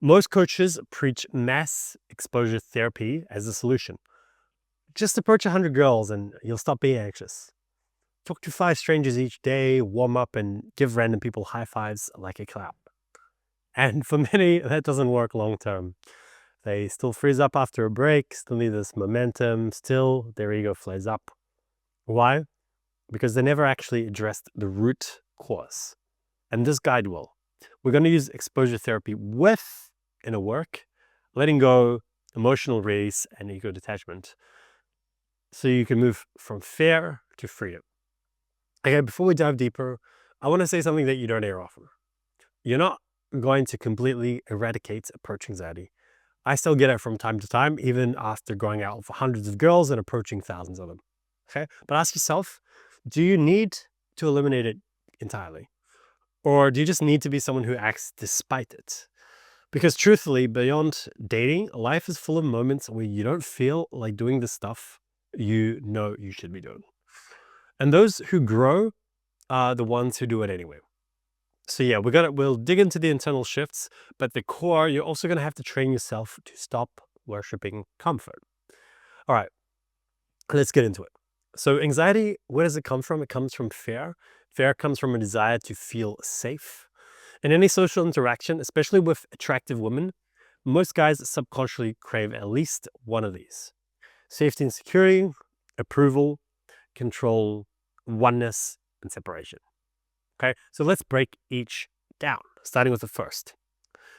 Most coaches preach mass exposure therapy as a solution. Just approach 100 girls and you'll stop being anxious. Talk to 5 strangers each day, warm up, and give random people high fives like a clap. And for many, that doesn't work long term. They still freeze up after a break, still need this momentum, still their ego flares up. Why? Because they never actually addressed the root cause. And this guide will. We're going to use exposure therapy with inner work, letting go, emotional release, and ego detachment. So you can move from fear to freedom. Okay, before we dive deeper, I want to say something that you don't hear often. You're not going to completely eradicate approach anxiety. I still get it from time to time, even after going out with hundreds of girls and approaching thousands of them. Okay, but ask yourself, do you need to eliminate it entirely? Or do you just need to be someone who acts despite it? Because truthfully, beyond dating, life is full of moments where you don't feel like doing the stuff you know you should be doing. And those who grow are the ones who do it anyway. So yeah, we'll dig into the internal shifts, but the core, you're also going to have to train yourself to stop worshiping comfort. All right, let's get into it. So anxiety, where does it come from? It comes from fear. Fear comes from a desire to feel safe. In any social interaction, especially with attractive women, most guys subconsciously crave at least one of these: safety and security, approval, control, oneness, and separation. Okay, so let's break each down, starting with the first.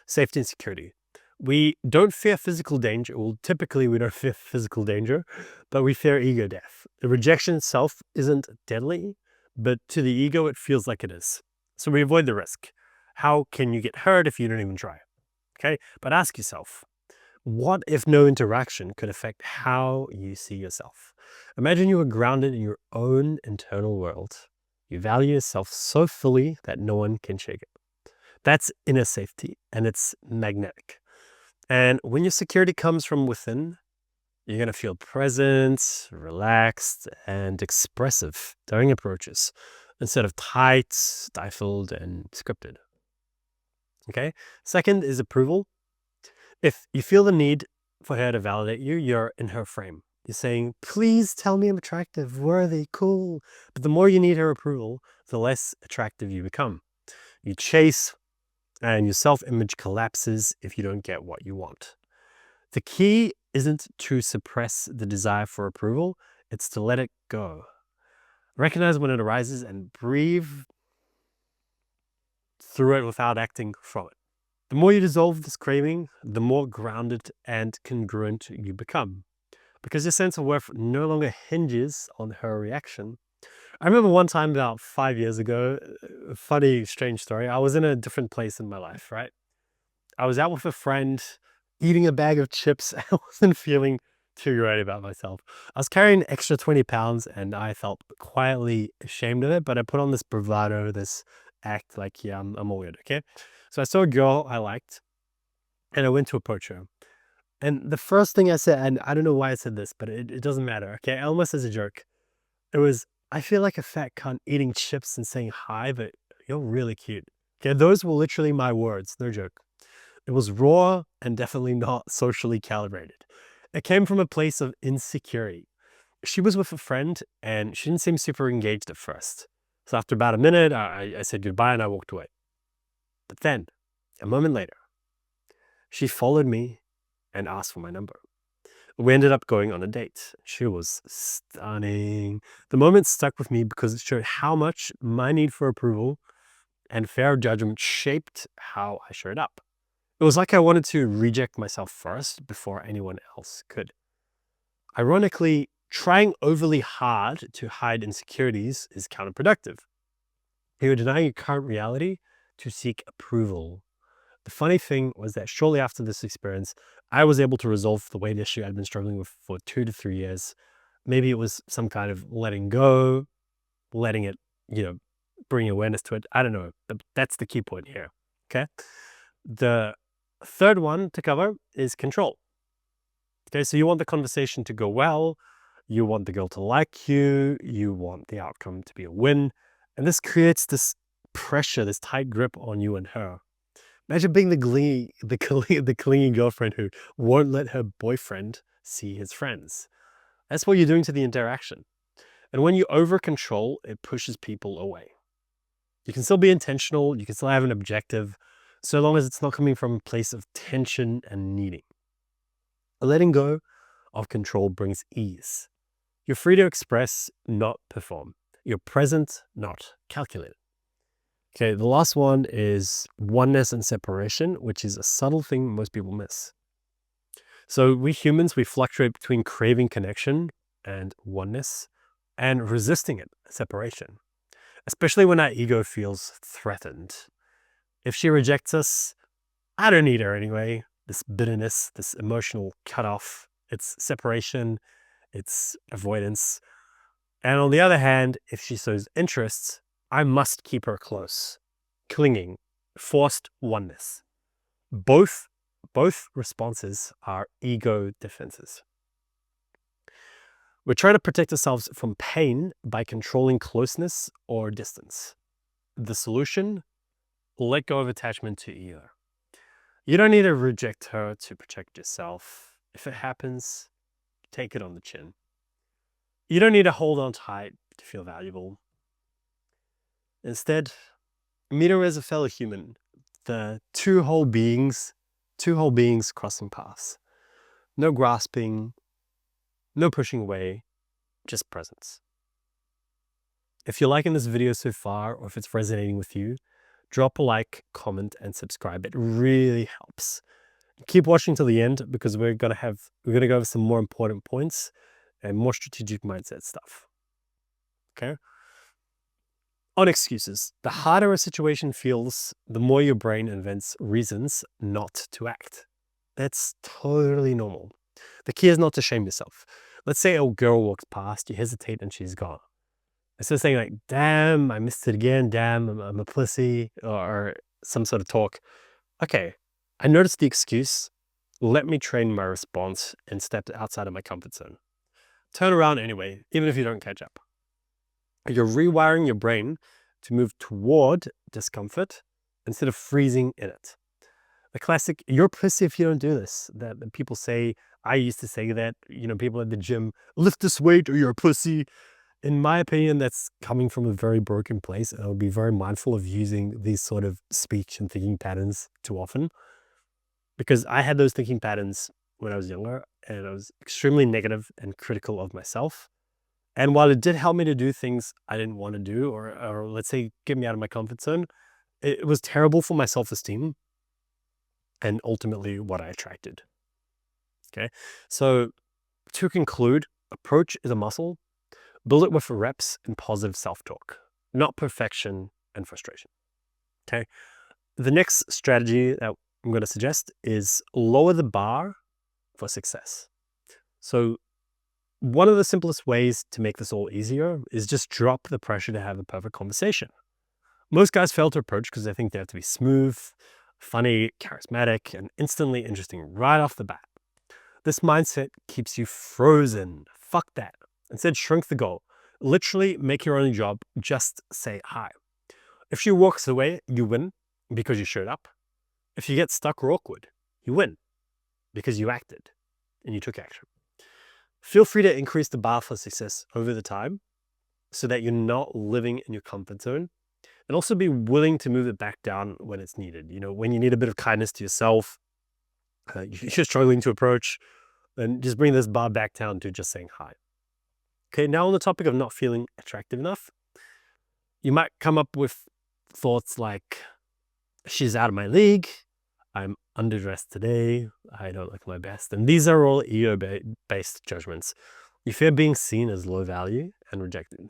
Safety and security. We don't fear physical danger. Well, typically we don't fear physical danger, but we fear ego death. The rejection itself isn't deadly, but to the ego, it feels like it is. So we avoid the risk. How can you get hurt if you don't even try? Okay, but ask yourself, what if no interaction could affect how you see yourself? Imagine you were grounded in your own internal world. You value yourself so fully that no one can shake it. That's inner safety, and it's magnetic. And when your security comes from within, you're going to feel present, relaxed, and expressive during approaches instead of tight, stifled, and scripted. Okay. Second is approval. If you feel the need for her to validate you, you're in her frame. You're saying, please tell me I'm attractive, worthy, cool. But the more you need her approval, the less attractive you become. You chase, and your self-image collapses if you don't get what you want. The key isn't to suppress the desire for approval, it's to let it go. Recognize when it arises and breathe through it without acting from it. The more you dissolve this craving, the more grounded and congruent you become. Because your sense of worth no longer hinges on her reaction. I remember one time about 5 years ago, a funny, strange story. I was in a different place in my life, right? I was out with a friend, eating a bag of chips. I wasn't feeling too great about myself. I was carrying an extra 20 pounds and I felt quietly ashamed of it, but I put on this bravado, this act like, yeah, I'm all good, okay? So I saw a girl I liked and I went to approach her. And the first thing I said, and I don't know why I said this, but it doesn't matter, okay? Almost as a joke. It was, I feel like a fat cunt eating chips and saying hi, but you're really cute. Okay, those were literally my words, no joke. It was raw and definitely not socially calibrated. It came from a place of insecurity. She was with a friend and she didn't seem super engaged at first. So after about a minute, I said goodbye and I walked away. But then, a moment later, she followed me and asked for my number. We ended up going on a date. She was stunning. The moment stuck with me because it showed how much my need for approval and fair judgment shaped how I showed up. It was like I wanted to reject myself first before anyone else could. Ironically, trying overly hard to hide insecurities is counterproductive. You're denying your current reality to seek approval. The funny thing was that shortly after this experience, I was able to resolve the weight issue I'd been struggling with for 2 to 3 years. Maybe it was some kind of letting go, letting it, bring awareness to it. I don't know, but that's the key point here, okay? The third one to cover is control. Okay, so you want the conversation to go well, you want the girl to like you, you want the outcome to be a win, and this creates this pressure, this tight grip on you and her. Imagine being the clingy girlfriend who won't let her boyfriend see his friends. That's what you're doing to the interaction. And when you over control, it pushes people away. You can still be intentional, you can still have an objective, so long as it's not coming from a place of tension and needing. Letting go of control brings ease. You're free to express, not perform. You're present, not calculated. Okay, the last one is oneness and separation, which is a subtle thing most people miss. So we humans, we fluctuate between craving connection and oneness and resisting it, separation, especially when our ego feels threatened. If she rejects us, I don't need her anyway. This bitterness, this emotional cutoff, it's separation, it's avoidance. And on the other hand, if she shows interest, I must keep her close, clinging, forced oneness. Both responses are ego defenses. We're trying to protect ourselves from pain by controlling closeness or distance. The solution? Let go of attachment to either. You don't need to reject her to protect yourself. If it happens, take it on the chin. You don't need to hold on tight to feel valuable. Instead, meet her as a fellow human, the two whole beings crossing paths. No grasping, no pushing away, just presence. If you're liking this video so far, or if it's resonating with you, drop a like, comment, and subscribe. It really helps. Keep watching till the end because we're gonna go over some more important points and more strategic mindset stuff. Okay? On excuses. The harder a situation feels, the more your brain invents reasons not to act. That's totally normal. The key is not to shame yourself. Let's say a girl walks past, you hesitate, and she's gone. Instead of saying like, damn, I missed it again, damn, I'm a pussy, or some sort of talk. Okay, I noticed the excuse. Let me train my response and step outside of my comfort zone. Turn around anyway, even if you don't catch up. You're rewiring your brain to move toward discomfort instead of freezing in it. The classic, you're a pussy if you don't do this, that people say, I used to say that, people at the gym, lift this weight or you're a pussy. In my opinion, that's coming from a very broken place. And I'll be very mindful of using these sort of speech and thinking patterns too often. Because I had those thinking patterns when I was younger, and I was extremely negative and critical of myself. And while it did help me to do things I didn't want to do, or let's say get me out of my comfort zone, it was terrible for my self-esteem and ultimately what I attracted. Okay, so to conclude, approach is a muscle. Build it with reps and positive self-talk, not perfection and frustration. Okay, the next strategy that I'm going to suggest is lower the bar for success. So one of the simplest ways to make this all easier is just drop the pressure to have a perfect conversation. Most guys fail to approach because they think they have to be smooth, funny, charismatic, and instantly interesting right off the bat. This mindset keeps you frozen. Fuck that. Instead, shrink the goal. Literally make your only job. Just say hi. If she walks away, you win because you showed up. If you get stuck or awkward, you win because you acted and you took action. Feel free to increase the bar for success over the time so that you're not living in your comfort zone, and also be willing to move it back down when it's needed. When you need a bit of kindness to yourself, you're struggling to approach, then just bring this bar back down to just saying hi. Okay, now on the topic of not feeling attractive enough, you might come up with thoughts like, she's out of my league, I'm underdressed today, I don't look my best. And these are all ego-based judgments. You fear being seen as low value and rejected.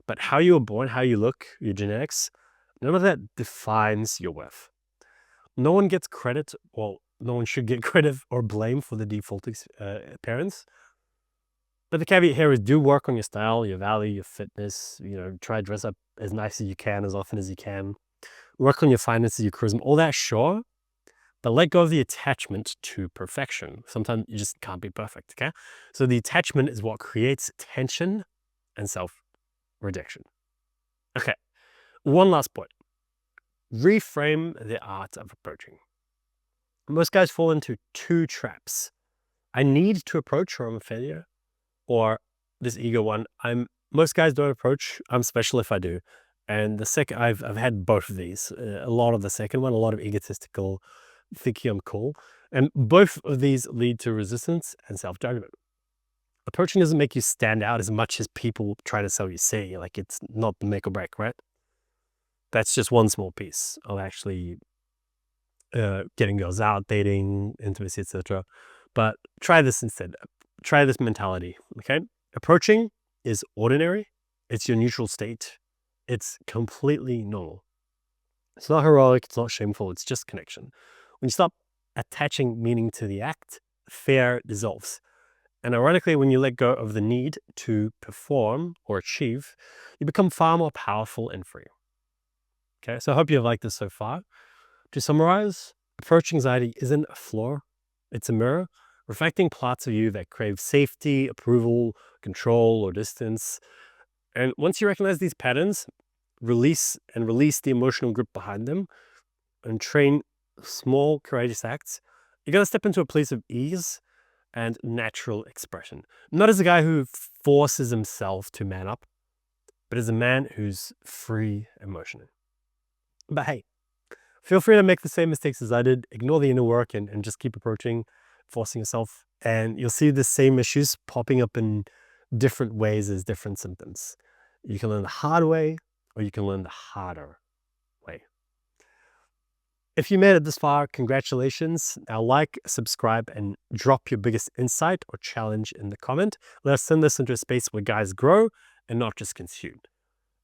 But how you were born, how you look, your genetics, none of that defines your worth. No one gets credit, well, no one should get credit or blame for the default appearance. But the caveat here is do work on your style, your value, your fitness. Try to dress up as nice as you can, as often as you can. Work on your finances, your charisma, all that, sure. But let go of the attachment to perfection. Sometimes you just can't be perfect, okay? So the attachment is what creates tension and self-rejection. Okay, one last point. Reframe the art of approaching. Most guys fall into two traps. I need to approach or I'm a failure, or this ego one. Most guys don't approach. I'm special if I do. And the second, I've had both of these. A lot of the second one, a lot of egotistical, thinking I'm cool, and both of these lead to resistance and self-judgment. Approaching doesn't make you stand out as much as people try to sell you see. Like, it's not the make or break, right? That's just one small piece of actually getting girls out, dating, intimacy, etc. But try this instead. Try this mentality, okay? Approaching is ordinary. It's your neutral state. It's completely normal. It's not heroic. It's not shameful. It's just connection. When you stop attaching meaning to the act, fear dissolves. And ironically, when you let go of the need to perform or achieve, you become far more powerful and free. Okay, so I hope you've liked this so far. To summarize, approach anxiety isn't a flaw. It's a mirror reflecting parts of you that crave safety, approval, control, or distance. And once you recognize these patterns, release the emotional grip behind them and train small, courageous acts, you're going to step into a place of ease and natural expression. Not as a guy who forces himself to man up, but as a man who's free emotionally. But hey, feel free to make the same mistakes as I did. Ignore the inner work and just keep approaching, forcing yourself. And you'll see the same issues popping up in different ways as different symptoms. You can learn the hard way, or you can learn the harder way. If you made it this far, congratulations. Now like, subscribe, and drop your biggest insight or challenge in the comment. Let's send this into a space where guys grow and not just consume.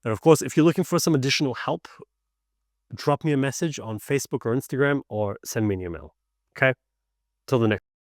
And of course, if you're looking for some additional help, drop me a message on Facebook or Instagram, or send me an email. Okay? Till the next